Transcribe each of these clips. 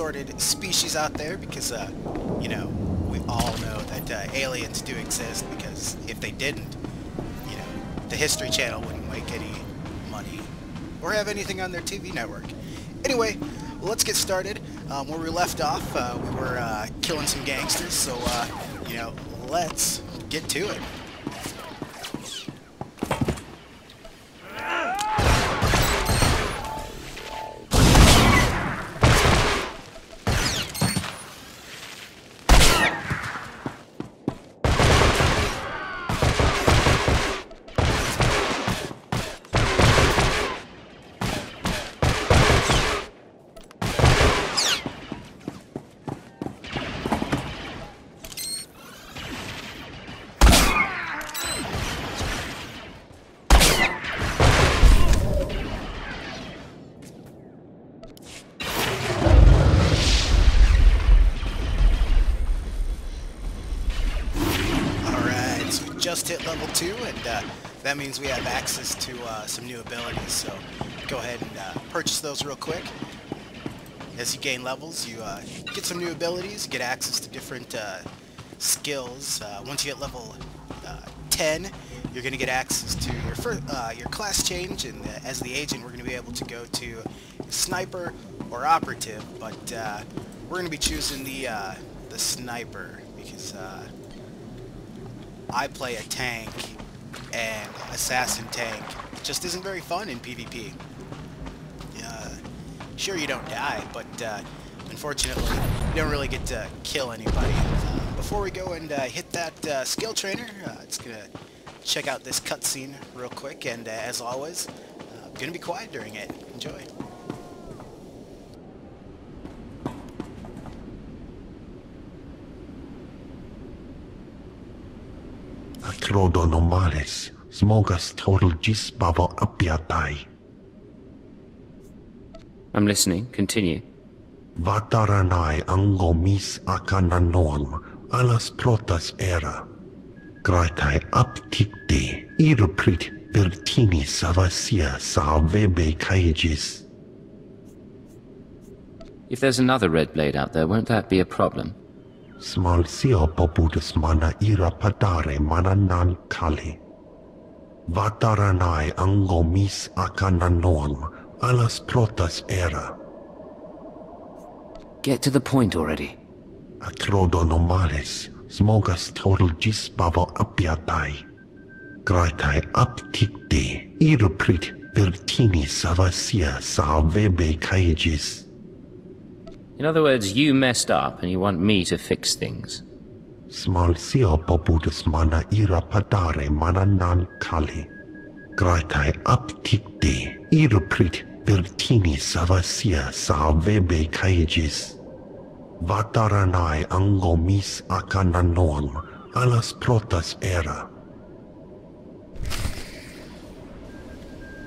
assorted species out there because, you know, we all know that aliens do exist, because if they didn't, you know, the History Channel wouldn't make any money or have anything on their TV network. Anyway, let's get started. Where we left off, we were killing some gangsters, so, you know, let's get to it. Just hit level 2, and that means we have access to some new abilities, so go ahead and purchase those real quick. As you gain levels, you get some new abilities, get access to different skills. Once you get level 10, you're going to get access to your class change, and as the agent, we're going to be able to go to sniper or operative, but we're going to be choosing the sniper because I play a tank, and assassin tank just isn't very fun in PvP. Sure, you don't die, but unfortunately, you don't really get to kill anybody. Before we go and hit that skill trainer, it's going to check out this cutscene real quick, and as always, I'm going to be quiet during it. Enjoy. Acrodonomales, smogas total gis bavo apiatai. I'm listening. Continue. Vataranai angomis akananoam, alas protas era. Graitai aptikte, iruprit virtini savasia salvebe kaigis. If there's another red blade out there, won't that be a problem? Small sio poputus mana ira padare mana nan kali. Vataranai angomis akananoam, alas protas era. Get to the point already. Acrodonomales, smogas total gis bavo apiatai. Graitai aptikte, iruprit virtini savasia salvebe kaigis. In other words, you messed up and you want me to fix things. Small sio poputus mana ira padare mana nan kali. Graitai aptikte, iruprit virtini savasia salvebe kaigis. Vataranai angomis akananoam, alas protas era.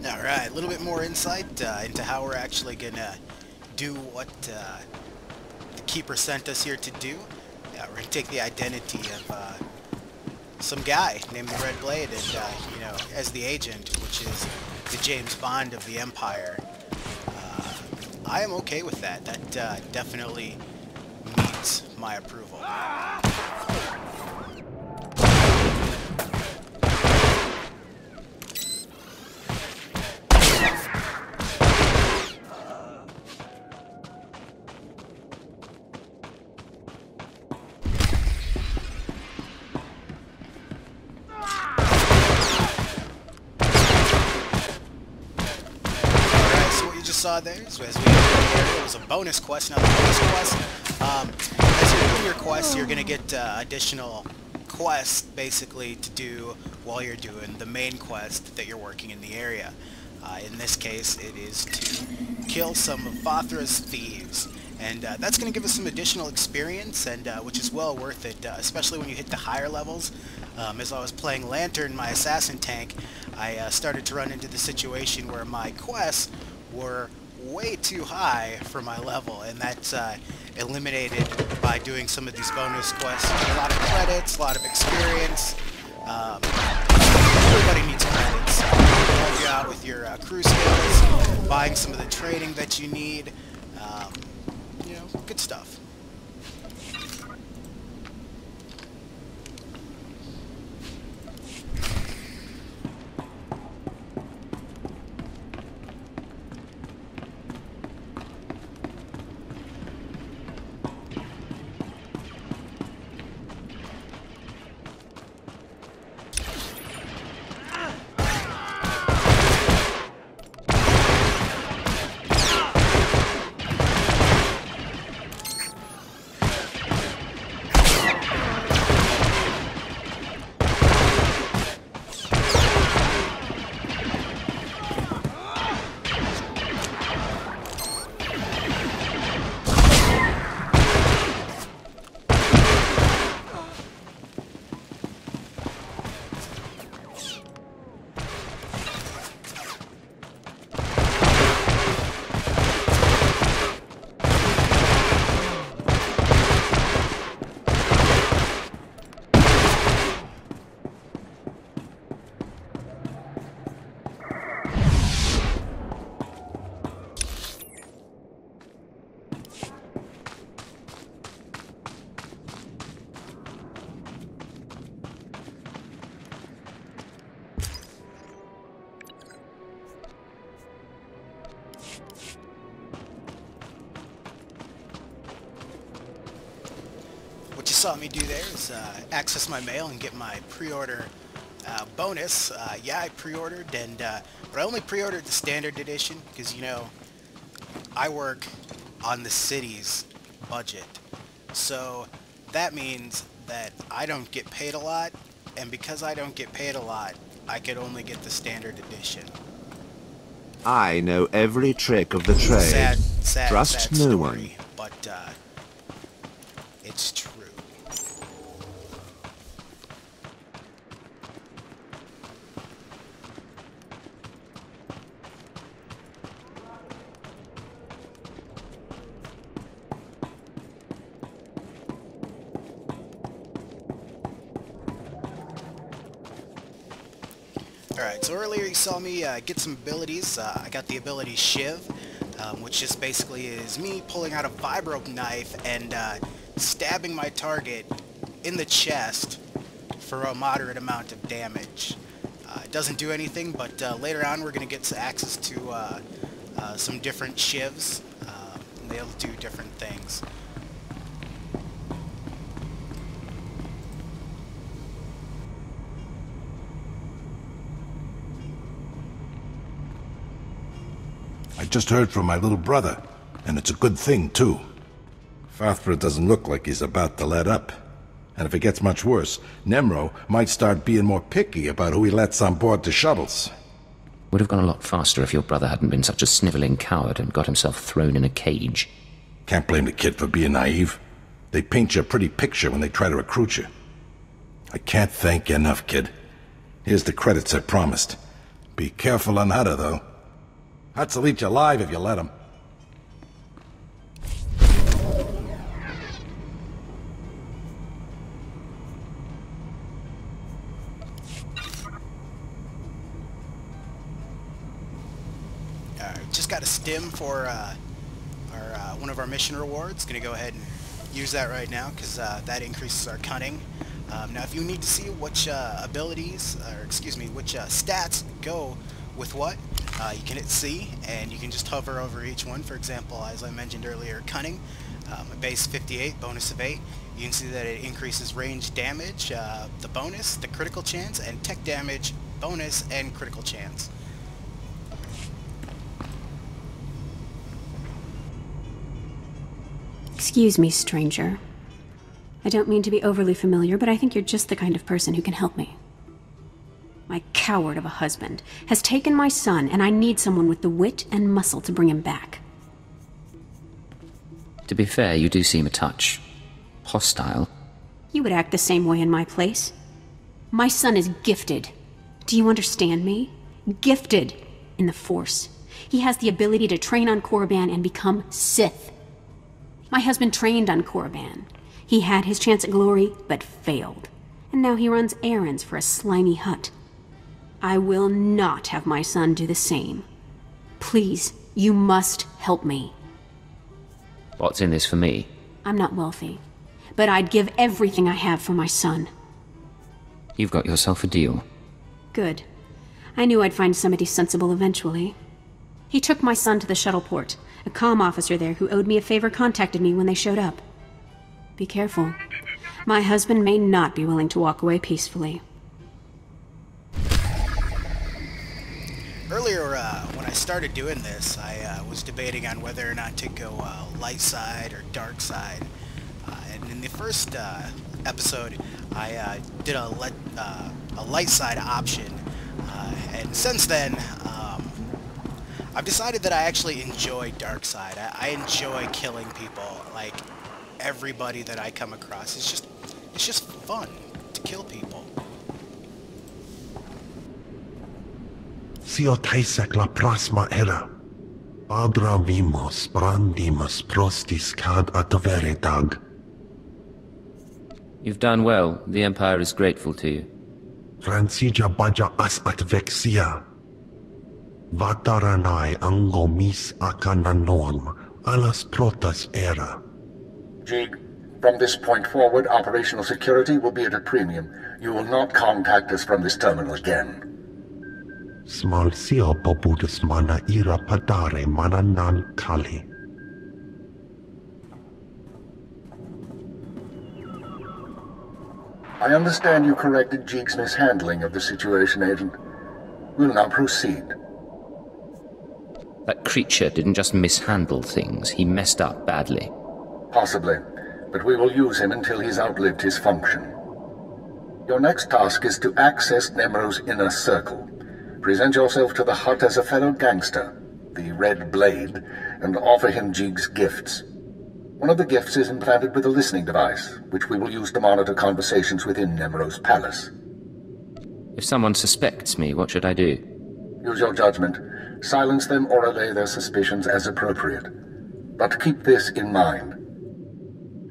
Alright, a little bit more insight into how we're actually gonna do what the Keeper sent us here to do. We're going to take the identity of some guy named the Red Blade, and, you know, as the agent, which is the James Bond of the Empire. I am okay with that. That definitely meets my approval. Saw there, so as we it was a bonus quest. Now the bonus quest, as you're doing your quests, you're going to get additional quests basically to do while you're doing the main quest that you're working in the area. In this case, it is to kill some of Fothra's thieves, and that's going to give us some additional experience, and which is well worth it, especially when you hit the higher levels. As I was playing Lantern, my assassin tank, I started to run into the situation where my quests were way too high for my level, and that's eliminated by doing some of these bonus quests. A lot of credits, a lot of experience. Everybody needs credits. Help you out with your crew skills, buying some of the training that you need. you know, good stuff. What you saw me do there is access my mail and get my pre-order bonus. Yeah, I pre-ordered, and but I only pre-ordered the standard edition because, you know, I work on the city's budget. So that means that I don't get paid a lot, and because I don't get paid a lot, I could only get the standard edition. I know every trick of the trade. Trust no story, one. But it's true. Alright, so earlier you saw me get some abilities. I got the ability Shiv, which just basically is me pulling out a vibro knife and stabbing my target in the chest for a moderate amount of damage. It doesn't do anything, but later on we're going to get access to some different Shivs. They'll do different things. I just heard from my little brother, and it's a good thing, too. Fathra doesn't look like he's about to let up. And if it gets much worse, Nemro might start being more picky about who he lets on board the shuttles. Would have gone a lot faster if your brother hadn't been such a snivelling coward and got himself thrown in a cage. Can't blame the kid for being naive. They paint you a pretty picture when they try to recruit you. I can't thank you enough, kid. Here's the credits I promised. Be careful on Hutter, though. Hutt'll eat you alive if you let him. Just got a stim for one of our mission rewards. Gonna go ahead and use that right now because that increases our cunning. Now, if you need to see which abilities, or excuse me, which stats go with what, you can hit C and you can just hover over each one. For example, as I mentioned earlier, cunning, a base 58, bonus of 8. You can see that it increases range damage, the bonus, the critical chance, and tech damage, bonus, and critical chance. Excuse me, stranger. I don't mean to be overly familiar, but I think you're just the kind of person who can help me. My coward of a husband has taken my son, and I need someone with the wit and muscle to bring him back. To be fair, you do seem a touch hostile. You would act the same way in my place. My son is gifted. Do you understand me? Gifted in the Force. He has the ability to train on Korriban and become Sith. My husband trained on Korriban. He had his chance at glory, but failed. And now he runs errands for a slimy Hutt. I will not have my son do the same. Please, you must help me. What's in this for me? I'm not wealthy, but I'd give everything I have for my son. You've got yourself a deal. Good. I knew I'd find somebody sensible eventually. He took my son to the shuttle port. A comm officer there who owed me a favor contacted me when they showed up. Be careful. My husband may not be willing to walk away peacefully. Earlier, when I started doing this, I was debating on whether or not to go light side or dark side. And in the first episode, I did a light side option. And since then, I've decided that I actually enjoy dark side. I enjoy killing people, like everybody that I come across. It's just fun to kill people. Sio taisek la prasma era. Padra vimos brandimus prostis cad adveredag. You've done well. The Empire is grateful to you. Fransija baja as atvexia. Vataranai angomis akananorm, alas protas era. Jig, from this point forward, operational security will be at a premium. You will not contact us from this terminal again. Smal sio pobudus mana ira padare mana nan kali. I understand you corrected Jig's mishandling of the situation, Agent. We'll now proceed. That creature didn't just mishandle things, he messed up badly. Possibly, but we will use him until he's outlived his function. Your next task is to access Nemro's inner circle. Present yourself to the hut as a fellow gangster, the Red Blade, and offer him Jig's gifts. One of the gifts is implanted with a listening device, which we will use to monitor conversations within Nemro's palace. If someone suspects me, what should I do? Use your judgment. Silence them or allay their suspicions as appropriate. But keep this in mind.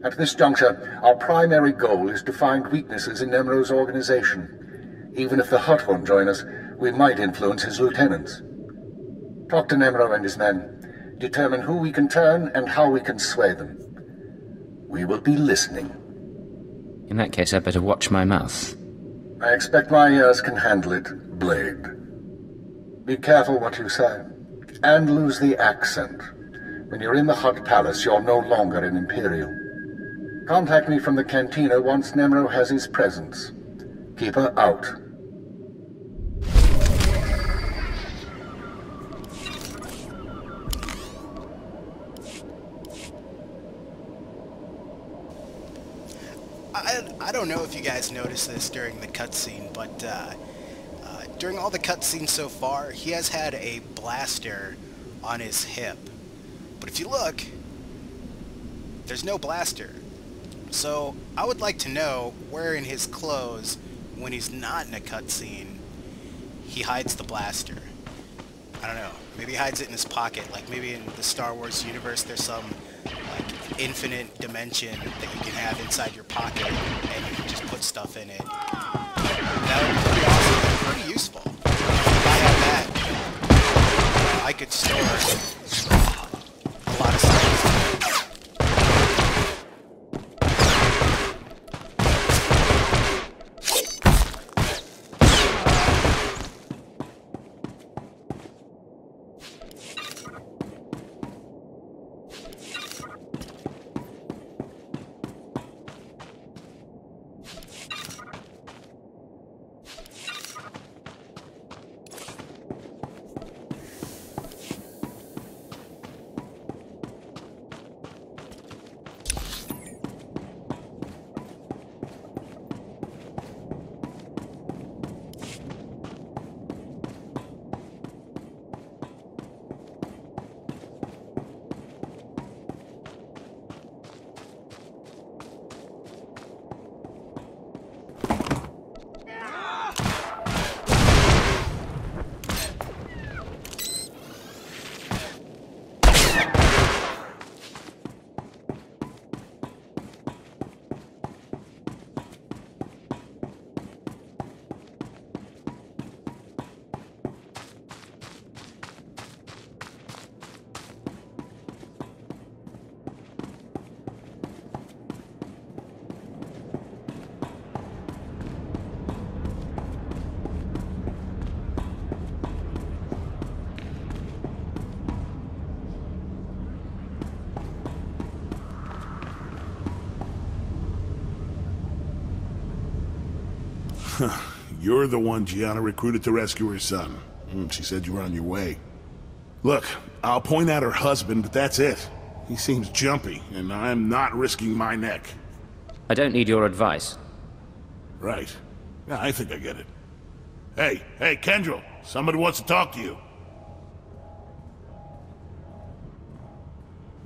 At this juncture, our primary goal is to find weaknesses in Nemro's organization. Even if the Hutt won't join us, we might influence his lieutenants. Talk to Nemro and his men. Determine who we can turn and how we can sway them. We will be listening. In that case, I'd better watch my mouth. I expect my ears can handle it, Blade. Be careful what you say, and lose the accent. When you're in the Hutt Palace, you're no longer an Imperial. Contact me from the cantina once Nemro has his presence. Keep her out. I don't know if you guys noticed this during the cutscene, but during all the cutscenes so far, he has had a blaster on his hip. But if you look, there's no blaster. So I would like to know where in his clothes, when he's not in a cutscene, he hides the blaster. I don't know. Maybe he hides it in his pocket. Like maybe in the Star Wars universe, there's some like infinite dimension that you can have inside your pocket, and you can just put stuff in it. That would be pretty awesome. Pretty useful. If I had that, I could store a lot of stuff. You're the one Gianna recruited to rescue her son. She said you were on your way. Look, I'll point out her husband, but that's it. He seems jumpy, and I'm not risking my neck. I don't need your advice. Right. Yeah, I think I get it. Hey, Kendrell, somebody wants to talk to you.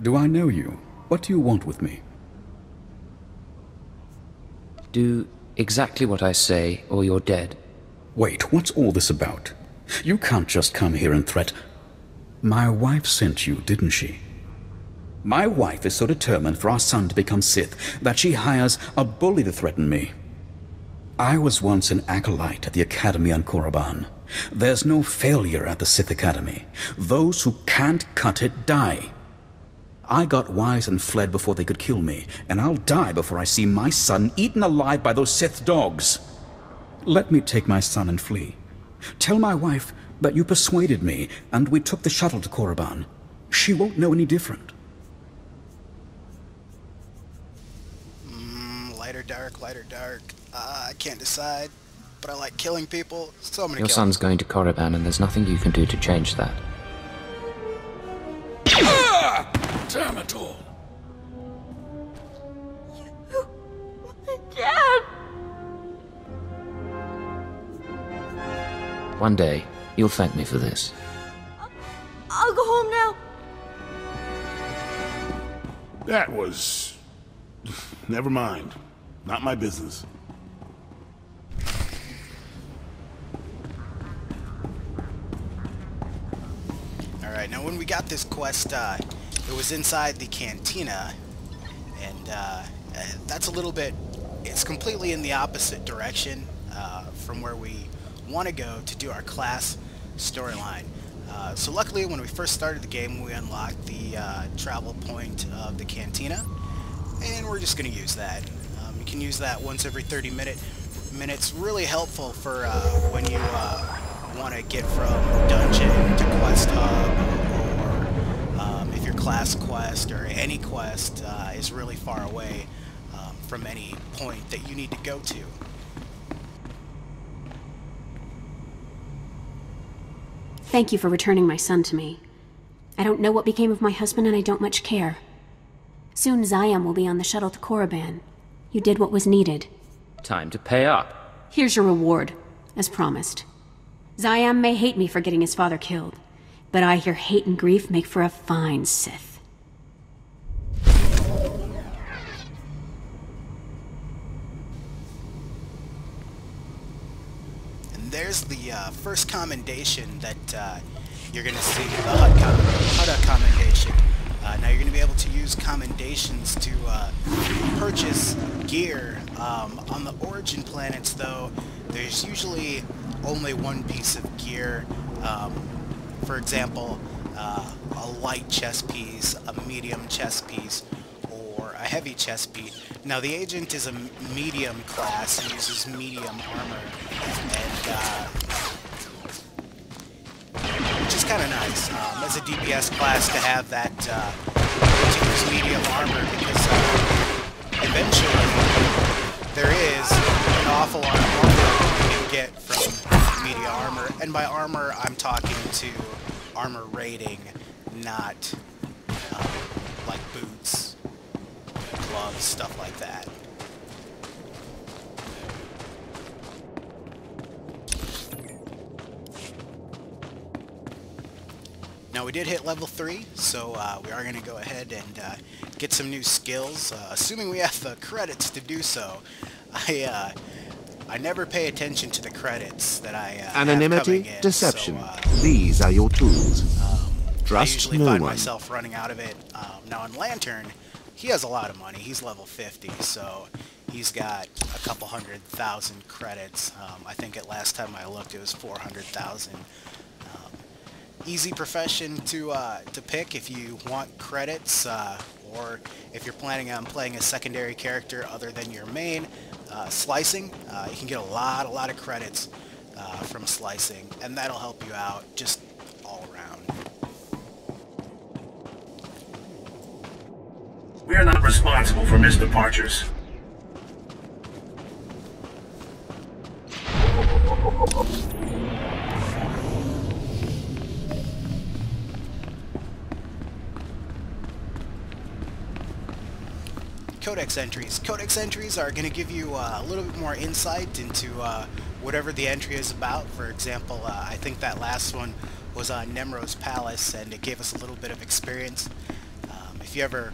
Do I know you? What do you want with me? Do exactly what I say, or you're dead. Wait, what's all this about? You can't just come here and threat... My wife sent you, didn't she? My wife is so determined for our son to become Sith that she hires a bully to threaten me. I was once an acolyte at the Academy on Korriban. There's no failure at the Sith Academy. Those who can't cut it die. I got wise and fled before they could kill me, and I'll die before I see my son eaten alive by those Sith dogs. Let me take my son and flee. Tell my wife that you persuaded me, and we took the shuttle to Korriban. She won't know any different. Lighter, dark, lighter, dark. I can't decide, but I like killing people, so I'm gonna Your kill son's him. going to Korriban, and there's nothing you can do to change that. Damn it all. Dad! One day, you'll thank me for this. I'll go home now. That was... Never mind. Not my business. Alright, now when we got this quest, it was inside the cantina, and that's a little bit... It's completely in the opposite direction from where we want to go to do our class storyline. So luckily, when we first started the game, we unlocked the travel point of the cantina, and we're just going to use that. You can use that once every 30 minutes. Really helpful for when you want to get from dungeon to quest hub, or if your class quest or any quest is really far away from any point that you need to go to. Thank you for returning my son to me. I don't know what became of my husband, and I don't much care. Soon Zayam will be on the shuttle to Korriban. You did what was needed. Time to pay up. Here's your reward, as promised. Zayam may hate me for getting his father killed, but I hear hate and grief make for a fine Sith. And there's the first commendation that you're going to see, the HUDA commendation. Now you're going to be able to use commendations to purchase gear. On the origin planets, though, there's usually only one piece of gear. For example, a light chest piece, a medium chest piece, or a heavy chest piece. Now the agent is a medium class and uses medium armor, and which is kind of nice as a DPS class to have that to use medium armor, because eventually there is an awful lot of armor you can get from medium armor, and by armor I'm talking to armor rating, not like boots, gloves, stuff like that. Now we did hit level 3, so we are going to go ahead and get some new skills, assuming we have the credits to do so. I never pay attention to the credits that I Anonymity, have coming in, deception. so, These are your tools. I Trust usually no find one. myself running out of it. Now on Lantern, he has a lot of money. He's level 50, so he's got a couple 100,000 credits. I think at last time I looked, it was 400,000. Easy profession to pick if you want credits, or if you're planning on playing a secondary character other than your main. Slicing, you can get a lot of credits from slicing, and that'll help you out just all around. We are not responsible for missed departures. Codex entries. Codex entries are going to give you a little bit more insight into whatever the entry is about. For example, I think that last one was on Nemro's Palace, and it gave us a little bit of experience. If you ever,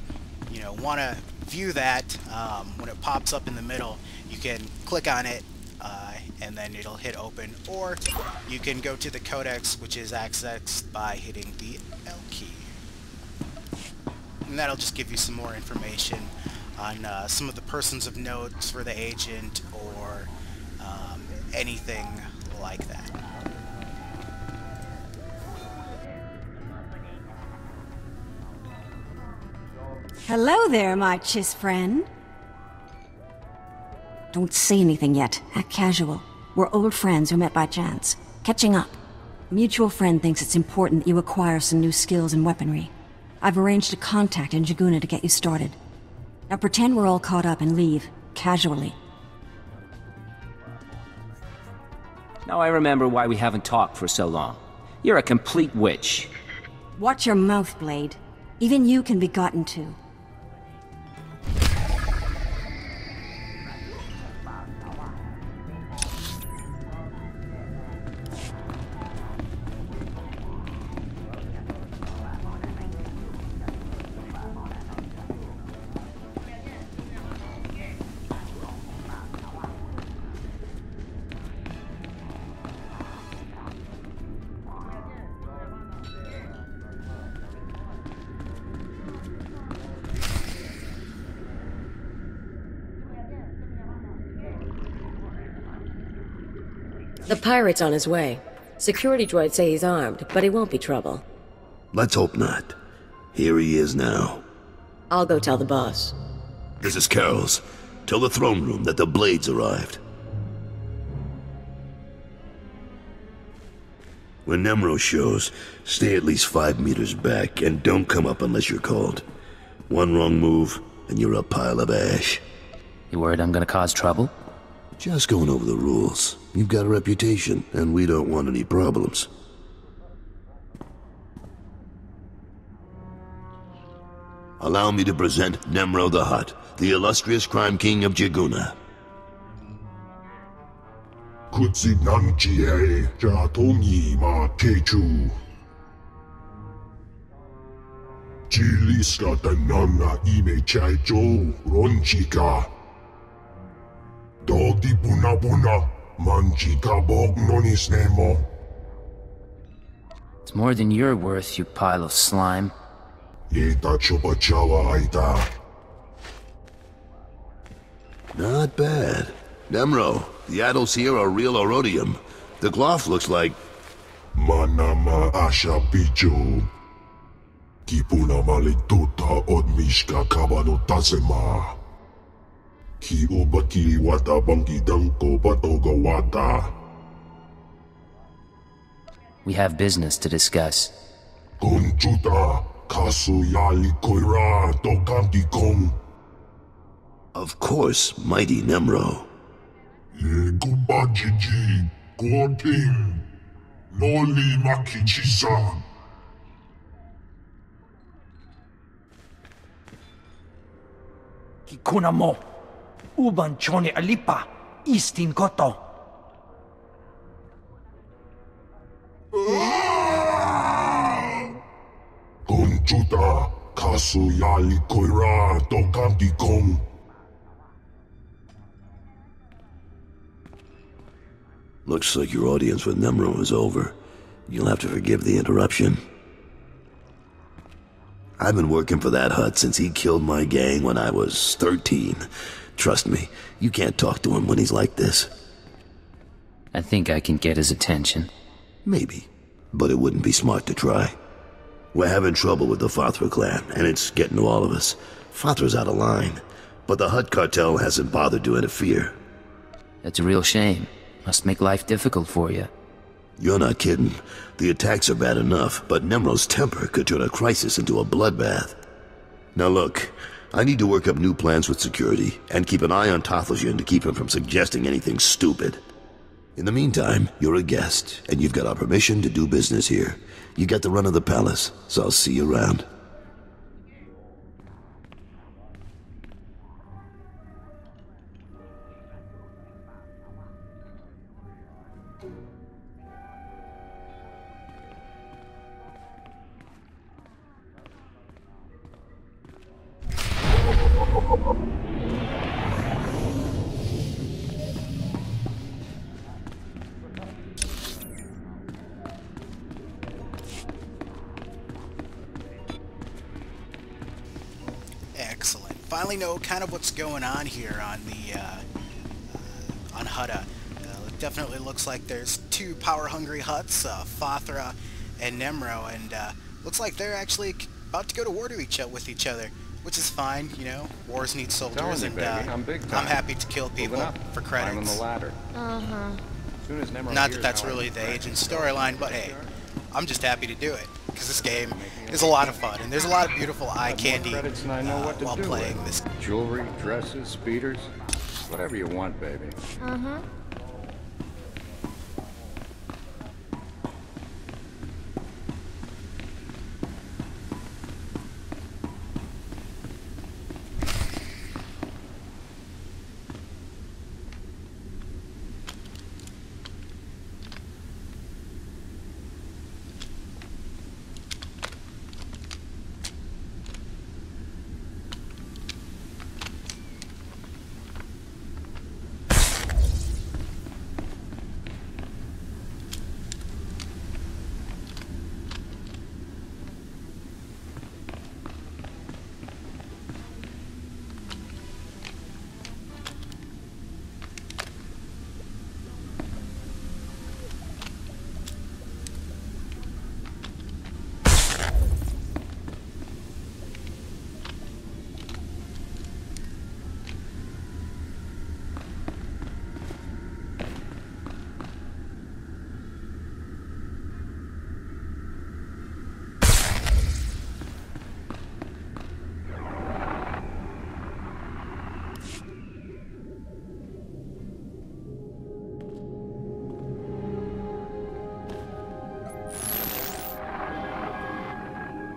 want to view that, when it pops up in the middle, you can click on it, and then it'll hit open. Or you can go to the Codex, which is accessed by hitting the L key. And that'll just give you some more information on some of the persons of note for the agent, or anything like that. Hello there, my chiss friend. Don't say anything yet. Act casual. We're old friends who met by chance. Catching up. A mutual friend thinks it's important that you acquire some new skills and weaponry. I've arranged a contact in Jaguna to get you started. Now pretend we're all caught up and leave, casually. Now I remember why we haven't talked for so long. You're a complete witch. Watch your mouth, Blade. Even you can be gotten to. The pirate's on his way. Security droids say he's armed, but he won't be trouble. Let's hope not. Here he is now. I'll go tell the boss. This is Carol's. Tell the throne room that the Blades arrived. When Nemro shows, stay at least 5 meters back and don't come up unless you're called. One wrong move, and you're a pile of ash. You worried I'm gonna cause trouble? Just going over the rules. You've got a reputation, and we don't want any problems. Allow me to present Nemro the Hutt, the illustrious crime king of Jaguna. Kutsinanchie Jatongi ma Techu. Chiliska tanana ime chaicho ronchika. Dogdi puna puna manchika bog nonis nemo. It's more than you're worth, you pile of slime. Yeta chupa chawa aita. Not bad. Nemro, the idols here are real Orodium. The cloth looks like... Manama asha picho. Kipuna malituta odmishka kabano tasema. Ki obaki wata bangi danko batoga wata. We have business to discuss. Konchuta kasu yali koira tokanti kong. Of course, mighty Nemro. Ye gubajiji goting noli makichisa. Kikuna mo. Uban chone alipa, istin koto. Konchuta kasu yali koira tokanti kong. Looks like your audience with Nemro is over. You'll have to forgive the interruption. I've been working for that Hutt since he killed my gang when I was 13. Trust me, you can't talk to him when he's like this. I think I can get his attention. Maybe, but it wouldn't be smart to try. We're having trouble with the SWOTR clan, and it's getting to all of us. SWOTR's out of line, but the Hutt cartel hasn't bothered to interfere. That's a real shame. Must make life difficult for you. You're not kidding. The attacks are bad enough, but Nemro's temper could turn a crisis into a bloodbath. Now look, I need to work up new plans with security, and keep an eye on Tathosian to keep him from suggesting anything stupid. In the meantime, you're a guest, and you've got our permission to do business here. You got the run of the palace, so I'll see you around. Excellent. Finally know kind of what's going on here on the on Hutta. It definitely looks like there's two power-hungry Hutts, Fothra and Nemro, and looks like they're actually about to go to war with each other, which is fine. You know, wars need soldiers, and I'm happy to kill people for credits. Not that that's really the agent storyline, but hey, I'm just happy to do it because this game is a lot of fun, and there's a lot of beautiful eye candy while playing this. Jewelry, dresses, speeders, whatever you want, baby.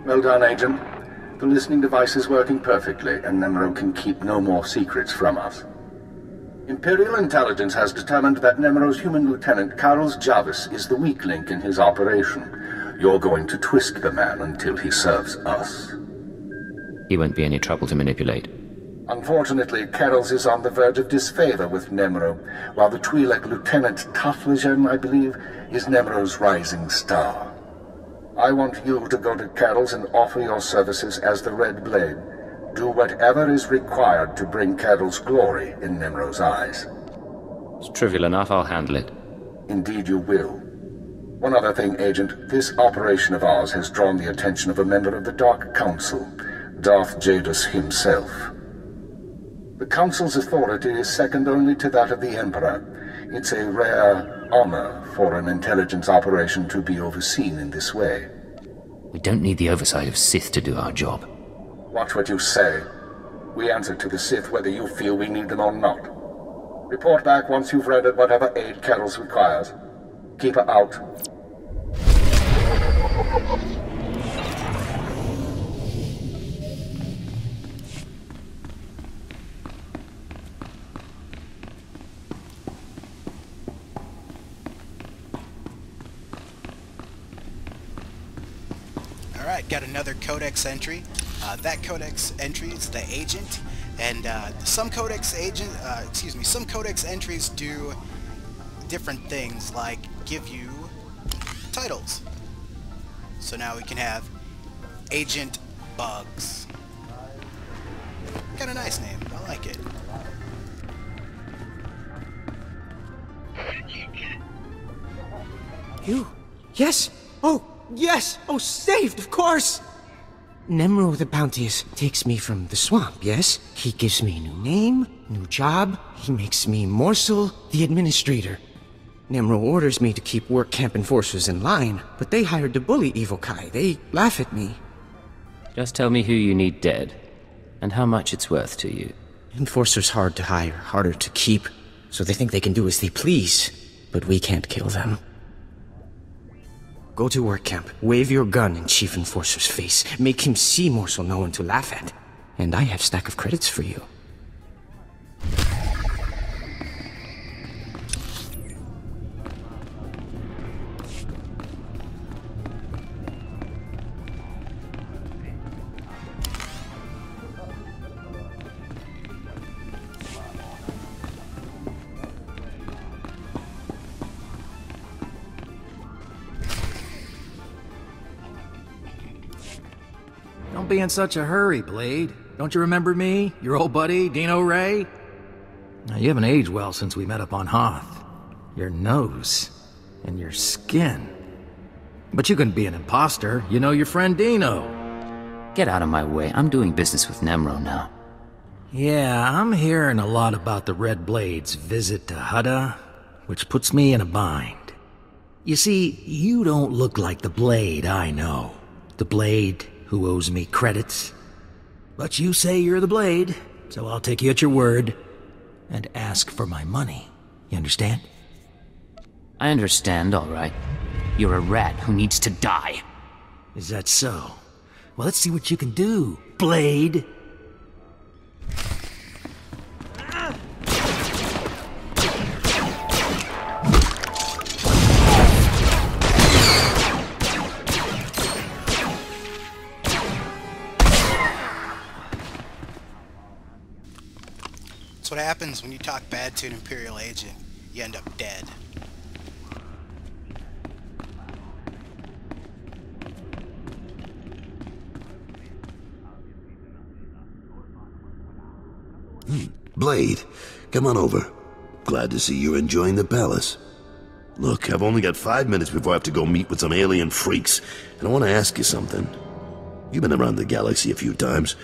Well done, Agent. The listening device is working perfectly, and Nemro can keep no more secrets from us. Imperial intelligence has determined that Nemro's human lieutenant, Carlos Jarvis, is the weak link in his operation. You're going to twist the man until he serves us. He won't be any trouble to manipulate. Unfortunately, Carols is on the verge of disfavor with Nemro, while the Twi'lek Lieutenant Taflagen, I believe, is Nemro's rising star. I want you to go to Carols and offer your services as the Red Blade. Do whatever is required to bring Carols glory in Nemro's eyes. It's trivial enough, I'll handle it. Indeed you will. One other thing, Agent. This operation of ours has drawn the attention of a member of the Dark Council, Darth Jadus himself. The Council's authority is second only to that of the Emperor. It's a rare honor for an intelligence operation to be overseen in this way. We don't need the oversight of Sith to do our job. Watch what you say. We answer to the Sith whether you feel we need them or not. Report back once you've rendered whatever aid Carols requires. Keep her out. Alright, got another codex entry. That codex entry is the agent, and some codex entries do different things, like give you titles. So now we can have Agent Bugs. Got a nice name. I like it. You? Yes? Oh, yes! Oh, saved, of course! Nemro the Bounteous takes me from the swamp, yes? He gives me a new name, new job. He makes me Morsel the Administrator. Nemro orders me to keep work camp enforcers in line, but they hired to bully Evil Kai. They laugh at me. Just tell me who you need dead, and how much it's worth to you. Enforcers hard to hire, harder to keep, so they think they can do as they please. but we can't kill them. Go to work camp, wave your gun in Chief Enforcer's face, make him see more so no one to laugh at. And I have stack of credits for you. Don't be in such a hurry, Blade. Don't you remember me? Your old buddy, Dino Ray? Now, you haven't aged well since we met up on Hoth. Your nose. And your skin. But you couldn't be an imposter. You know your friend Dino. Get out of my way. I'm doing business with Nemro now. Yeah, I'm hearing a lot about the Red Blade's visit to Hutta, which puts me in a bind. You see, you don't look like the Blade I know. The Blade who owes me credits. But you say you're the Blade, so I'll take you at your word and ask for my money. You understand? I understand, all right. You're a rat who needs to die. Is that so? Well, let's see what you can do, Blade. That's what happens when you talk bad to an Imperial agent. You end up dead. Blade, come on over. Glad to see you're enjoying the palace. Look, I've only got 5 minutes before I have to go meet with some alien freaks, and I want to ask you something. You've been around the galaxy a few times.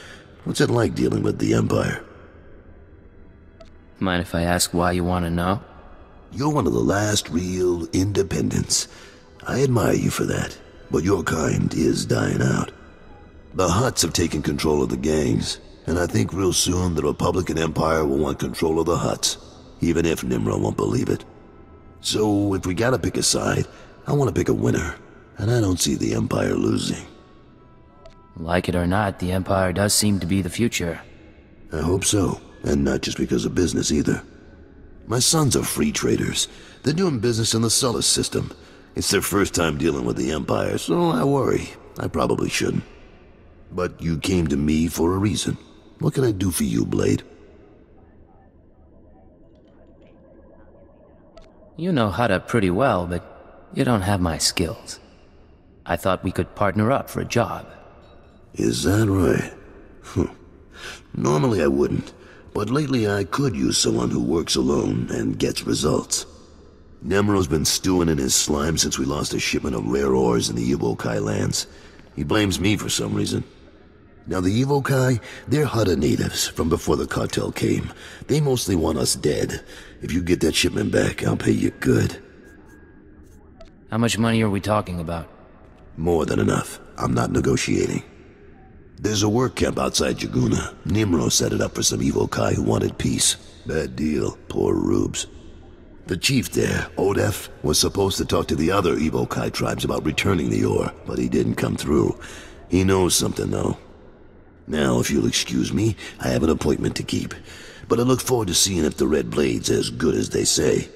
What's it like dealing with the Empire? Mind if I ask why you want to know? You're one of the last real independents. I admire you for that, but your kind is dying out. The Hutts have taken control of the gangs, and I think real soon the Republican Empire will want control of the Hutts, even if Nimro won't believe it. So if we gotta pick a side, I want to pick a winner, and I don't see the Empire losing. Like it or not, the Empire does seem to be the future. I hope so, and not just because of business either. My sons are free traders. They're doing business in the Sullus system. It's their first time dealing with the Empire, so I worry. I probably shouldn't. But you came to me for a reason. What can I do for you, Blade? You know Hutta pretty well, but you don't have my skills. I thought we could partner up for a job. Is that right? Normally I wouldn't, but lately I could use someone who works alone and gets results. Nemro's been stewing in his slime since we lost a shipment of rare ores in the Evokai lands. He blames me for some reason. Now the Evokai, they're Hutta natives from before the cartel came. They mostly want us dead. If you get that shipment back, I'll pay you good. How much money are we talking about? More than enough. I'm not negotiating. There's a work camp outside Jaguna. Nimro set it up for some Evokai who wanted peace. Bad deal. Poor rubes. The chief there, Odef, was supposed to talk to the other Evokai tribes about returning the ore, but he didn't come through. He knows something, though. Now, if you'll excuse me, I have an appointment to keep. But I look forward to seeing if the Red Blade's as good as they say.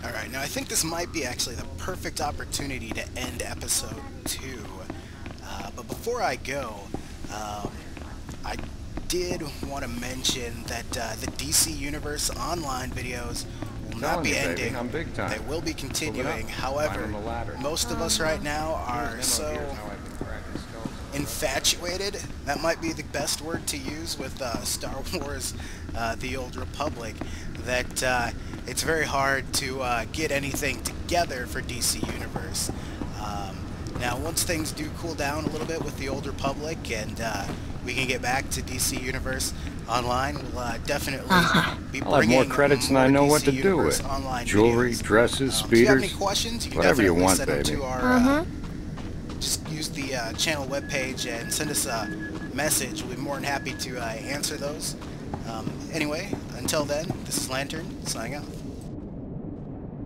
Alright, now I think this might be actually the perfect opportunity to end episode 2. But before I go, I did want to mention that the DC Universe Online videos will not be ending. They will be continuing. However, most of us right now are so infatuated, that might be the best word to use, with Star Wars The Old Republic, that it's very hard to get anything together for DC Universe. Now once things do cool down a little bit with The Old Republic and we can get back to DC Universe Online, we'll definitely be bringing I'll have more credits than I know what to do with. Jewelry, dresses, speeders, if you have any questions, you can whatever you definitely want, send them baby. to our just use the channel webpage and send us a message. We'll be more than happy to answer those. Anyway, until then, this is Lantern, signing out.